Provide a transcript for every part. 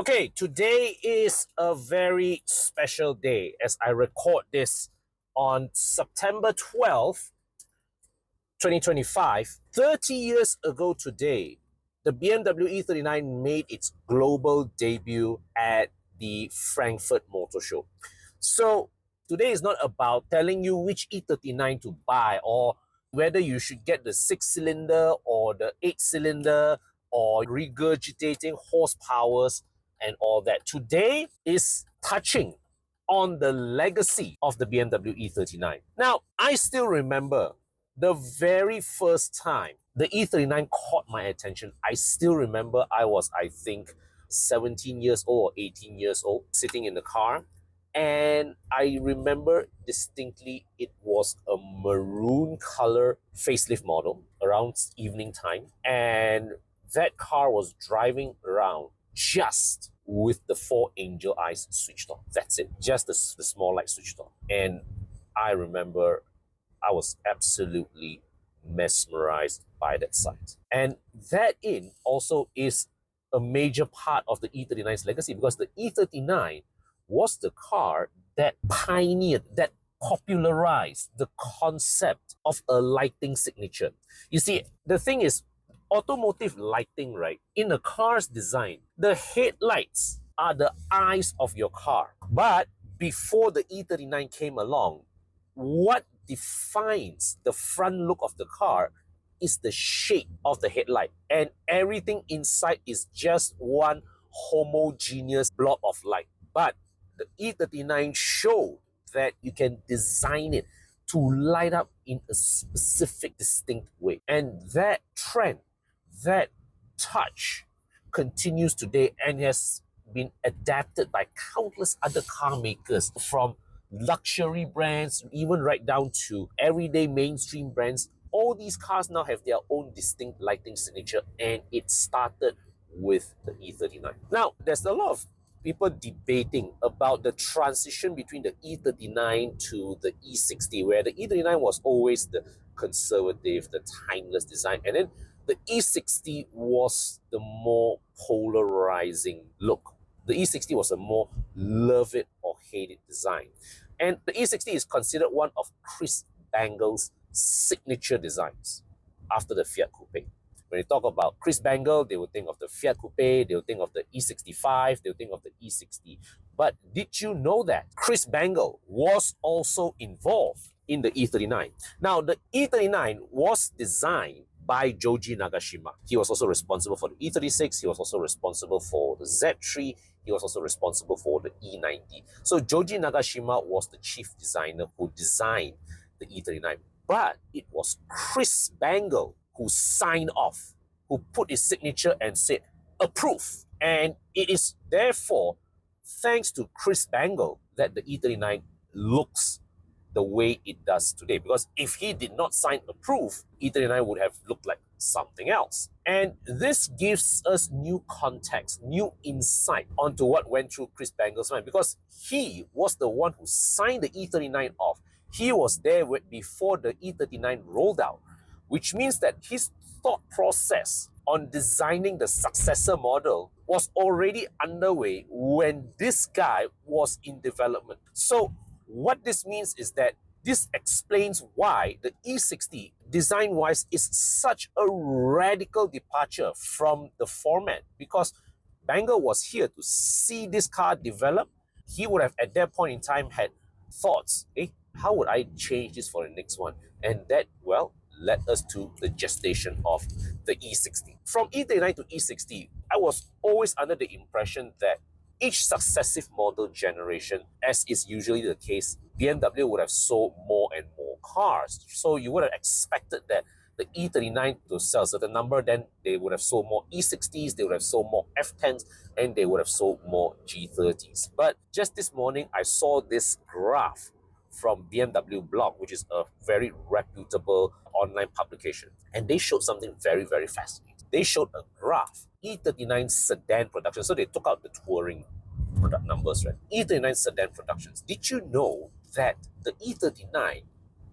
Okay, today is a very special day as I record this on September 12th, 2025. 30 years ago today, the BMW E39 made its global debut at the Frankfurt Motor Show. So today is not about telling you which E39 to buy or whether you should get the 6-cylinder or the 8-cylinder or regurgitating horsepowers and all that. Today is touching on the legacy of the BMW E39. Now, I still remember the very first time the E39 caught my attention. I still remember I think, 17 years old or 18 years old, sitting in the car. And I remember distinctly it was a maroon color facelift model around evening time. And that car was driving around just with the 4 angel eyes switched on. That's it. Just the small light switched on. And I remember I was absolutely mesmerized by that sight. And that in also is a major part of the E39's legacy, because the E39 was the car that pioneered, that popularized the concept of a lighting signature. You see, the thing is, automotive lighting, right? In a car's design, the headlights are the eyes of your car. But before the E39 came along, what defines the front look of the car is the shape of the headlight, and everything inside is just one homogeneous blob of light. But the E39 showed that you can design it to light up in a specific, distinct way. And that trend, that touch continues today and has been adapted by countless other car makers, from luxury brands even right down to everyday mainstream brands. All these cars now have their own distinct lighting signature, and it started with the E39. Now, there's a lot of people debating about the transition between the E39 to the E60, where the E39 was always the conservative, the timeless design, and then the E60 was the more polarizing look. The E60 was a more love it or hate it design. And the E60 is considered one of Chris Bangle's signature designs after the Fiat Coupe. When you talk about Chris Bangle, they will think of the Fiat Coupe, they will think of the E65, they will think of the E60. But did you know that Chris Bangle was also involved in the E39? Now, the E39 was designed by Joji Nagashima. He was also responsible for the E36, he was also responsible for the Z3, he was also responsible for the E90. So Joji Nagashima was the chief designer who designed the E39. But it was Chris Bangle who signed off, who put his signature and said, approve. And it is therefore thanks to Chris Bangle that the E39 looks the way it does today. Because if he did not sign approve, E39 would have looked like something else. And this gives us new context, new insight onto what went through Chris Bangle's mind, because he was the one who signed the E39 off. He was there before the E39 rolled out, which means that his thought process on designing the successor model was already underway when this guy was in development. So what this means is that this explains why the E60, design-wise, is such a radical departure from the format, because Bangle was here to see this car develop. He would have, at that point in time, had thoughts, how would I change this for the next one? And that, well, led us to the gestation of the E60. From E39 to E60, I was always under the impression that each successive model generation, as is usually the case, BMW would have sold more and more cars. So you would have expected that the E39 to sell a certain number, then they would have sold more E60s, they would have sold more F10s, and they would have sold more G30s. But just this morning, I saw this graph from BMW Blog, which is a very reputable online publication. And they showed something very, very fascinating. They showed a graph, E39 sedan production. So they took out the touring product numbers, right? E39 sedan productions. Did you know that the E39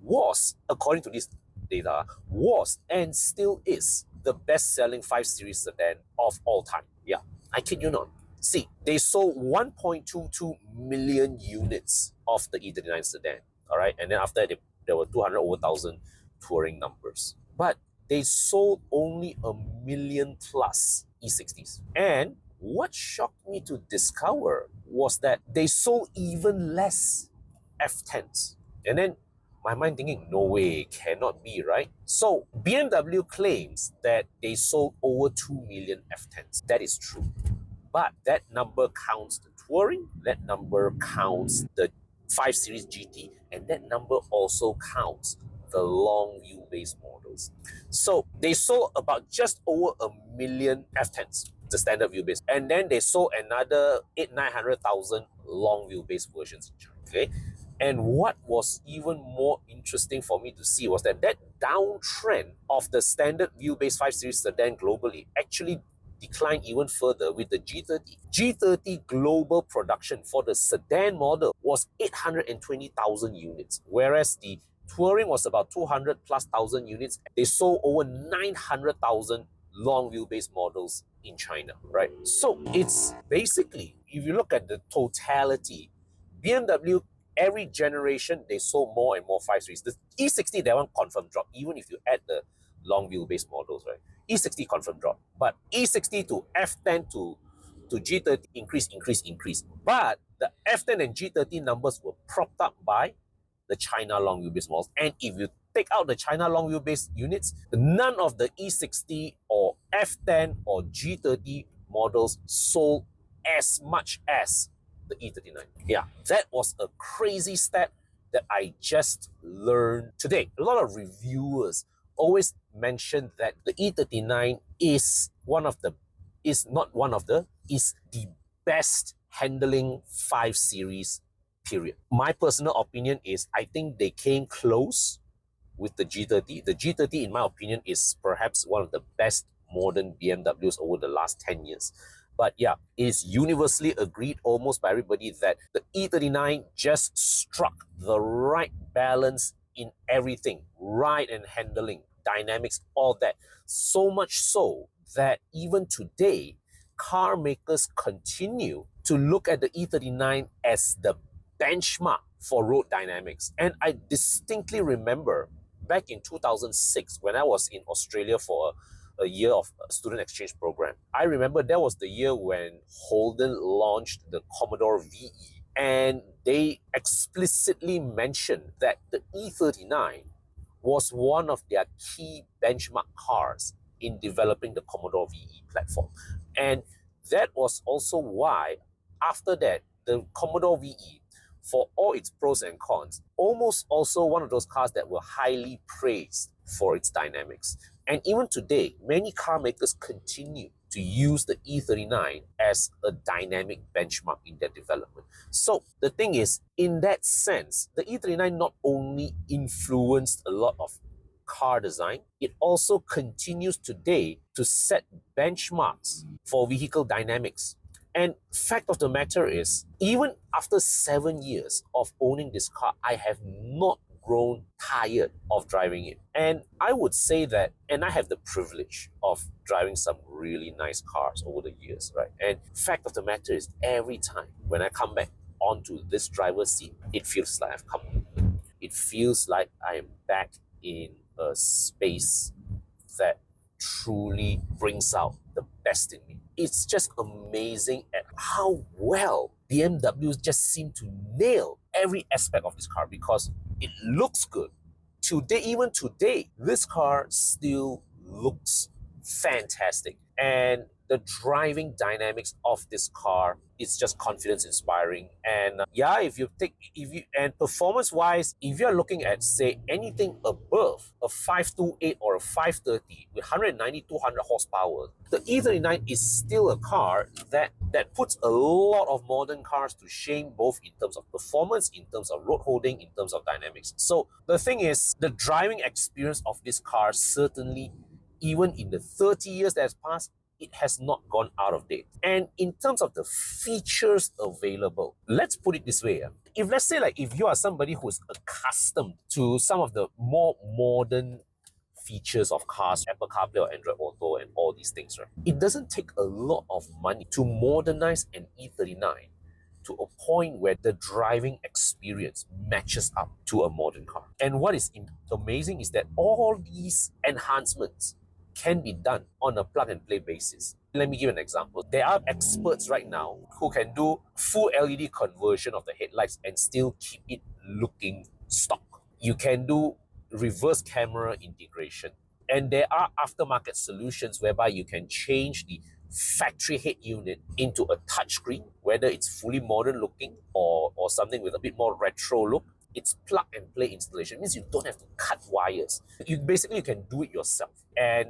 was, according to this data, was and still is the best-selling 5 Series sedan of all time? Yeah, I kid you not. See, they sold 1.22 million units of the E39 sedan, all right? And then after that, there were 200 over 1,000 touring numbers. But they sold only 1 million plus E60s. And what shocked me to discover was that they sold even less F10s. And then my mind thinking, no way, cannot be, right? So BMW claims that they sold over 2 million F10s. That is true. But that number counts the touring, that number counts the 5 Series GT, and that number also counts the long wheelbase models. So they sold about just over 1 million F10s, the standard wheelbase, and then they sold another 900,000 long wheelbase versions in China. Okay, and what was even more interesting for me to see was that downtrend of the standard wheelbase 5 Series sedan globally actually declined even further with the G30. G30 global production for the sedan model was 820,000 units, whereas the touring was about 200 plus thousand units. They sold over 900,000 long wheelbase models in China, right? So it's basically, if you look at the totality, BMW, every generation, they sold more and more 5 Series. The E60, that one confirmed drop, even if you add the long wheelbase models, right? E60 confirmed drop. But E60 to F10 to G30 increase. But the F10 and G30 numbers were propped up by the China long wheelbase models. And if you take out the China long wheelbase units, none of the E60 or F10 or G30 models sold as much as the E39. Yeah, that was a crazy stat that I just learned today. A lot of reviewers always mention that the E39 is the best handling 5 Series, period. My personal opinion is I think they came close with the G30. The G30, in my opinion, is perhaps one of the best modern BMWs over the last 10 years. But yeah, it is universally agreed almost by everybody that the E39 just struck the right balance in everything, ride and handling, dynamics, all that. So much so that even today, car makers continue to look at the E39 as the benchmark for road dynamics. And I distinctly remember back in 2006 when I was in Australia for a year of a student exchange program. I remember that was the year when Holden launched the Commodore VE, and they explicitly mentioned that the E39 was one of their key benchmark cars in developing the Commodore VE platform. And that was also why, after that, the Commodore VE, for all its pros and cons, almost also one of those cars that were highly praised for its dynamics. And even today, many car makers continue to use the E39 as a dynamic benchmark in their development. So the thing is, in that sense, the E39 not only influenced a lot of car design, it also continues today to set benchmarks for vehicle dynamics. And fact of the matter is, even after 7 years of owning this car, I have not grown tired of driving it. And I would say that, and I have the privilege of driving some really nice cars over the years, right? And fact of the matter is, every time when I come back onto this driver's seat, it feels like I've come home. It feels like I am back in a space that truly brings out the best in me. It's just amazing at how well BMW just seem to nail every aspect of this car, because it looks good. Even today, this car still looks fantastic. And the driving dynamics of this car is just confidence inspiring. And and performance wise, if you're looking at, say, anything above a 528 or a 530 with 190, 200 horsepower, the E39 is still a car that puts a lot of modern cars to shame, both in terms of performance, in terms of road holding, in terms of dynamics. So the thing is, the driving experience of this car certainly, even in the 30 years that has passed, it has not gone out of date. And in terms of the features available, let's put it this way. If you are somebody who is accustomed to some of the more modern features of cars, Apple CarPlay or Android Auto and all these things, right? It doesn't take a lot of money to modernize an E39 to a point where the driving experience matches up to a modern car. And what is amazing is that all these enhancements can be done on a plug-and-play basis. Let me give an example. There are experts right now who can do full LED conversion of the headlights and still keep it looking stock. You can do reverse camera integration. And there are aftermarket solutions whereby you can change the factory head unit into a touchscreen, whether it's fully modern looking or something with a bit more retro look. It's plug and play installation. It means you don't have to cut wires. You can do it yourself. And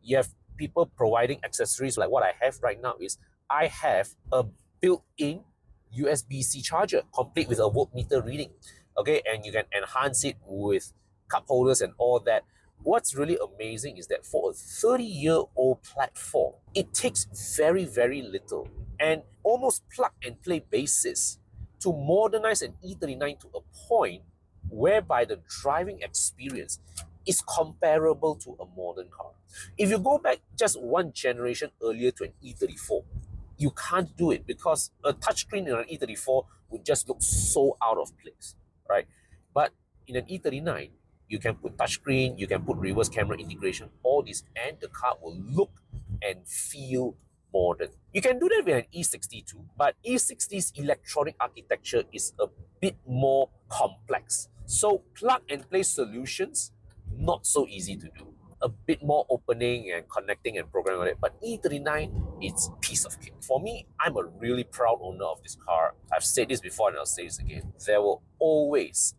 you have people providing accessories like what I have right now is I have a built-in USB-C charger complete with a voltmeter reading. Okay, and you can enhance it with cup holders and all that. What's really amazing is that for a 30-year-old platform, it takes very, very little and almost plug-and-play basis to modernize an E39 to a point whereby the driving experience is comparable to a modern car. If you go back just one generation earlier to an E34, you can't do it because a touchscreen in an E34 would just look so out of place, right? But in an E39, you can put touchscreen, you can put reverse camera integration, all this, and the car will look and feel modern. You can do that with an E60 too, but E60's electronic architecture is a bit more complex. So plug and play solutions, not so easy to do. A bit more opening and connecting and programming on it, but E39, it's piece of cake. For me, I'm a really proud owner of this car. I've said this before and I'll say this again. There will always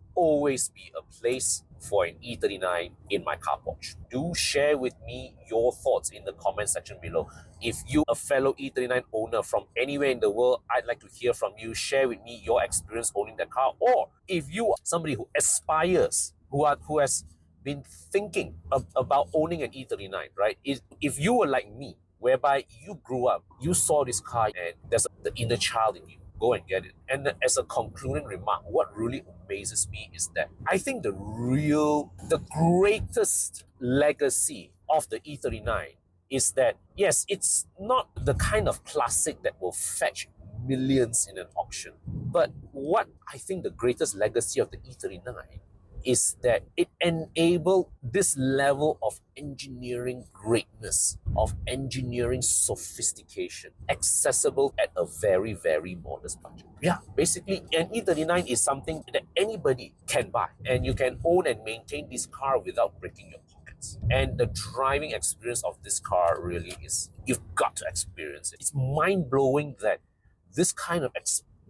be a place for an E39 in my car porch. Do share with me your thoughts in the comment section below. If you a fellow E39 owner from anywhere in the world, I'd like to hear from you. Share with me your experience owning the car. Or if you are somebody who aspires, who has been thinking about owning an E39, right? If you were like me, whereby you grew up, you saw this car and there's the inner child in you, go and get it. And then as a concluding remark, what really amazes me is that I think the greatest legacy of the E39 is that, yes, it's not the kind of classic that will fetch millions in an auction. But what I think the greatest legacy of the E39 is that it enabled this level of engineering greatness, of engineering sophistication, accessible at a very, very modest budget. Yeah, basically, an E39 is something that anybody can buy, and you can own and maintain this car without breaking your pockets. And the driving experience of this car really is, you've got to experience it. It's mind-blowing that this kind of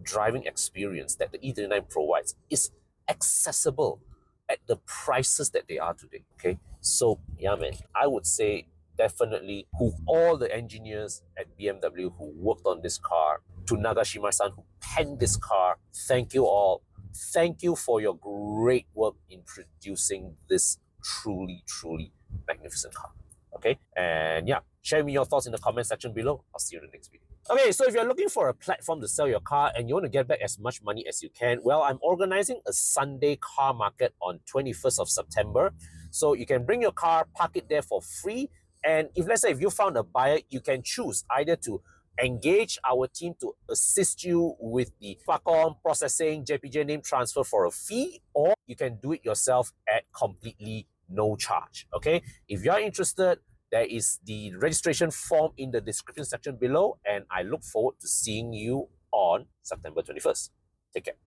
driving experience that the E39 provides is accessible at the prices that they are today. Okay, so yeah, man, I would say definitely all the engineers at BMW who worked on this car, to Nagashima-san who penned this car, thank you all. Thank you for your great work in producing this truly, truly magnificent car. Okay, and yeah, share me your thoughts in the comment section below. I'll see you in the next video. Okay, so if you're looking for a platform to sell your car and you want to get back as much money as you can, well, I'm organizing a Sunday car market on 21st of September. So you can bring your car, park it there for free. And if let's say if you found a buyer, you can choose either to engage our team to assist you with the FACOM processing, JPJ name transfer for a fee, or you can do it yourself at completely no charge. Okay, if you're interested, there is the registration form in the description section below, and I look forward to seeing you on September 21st. Take care.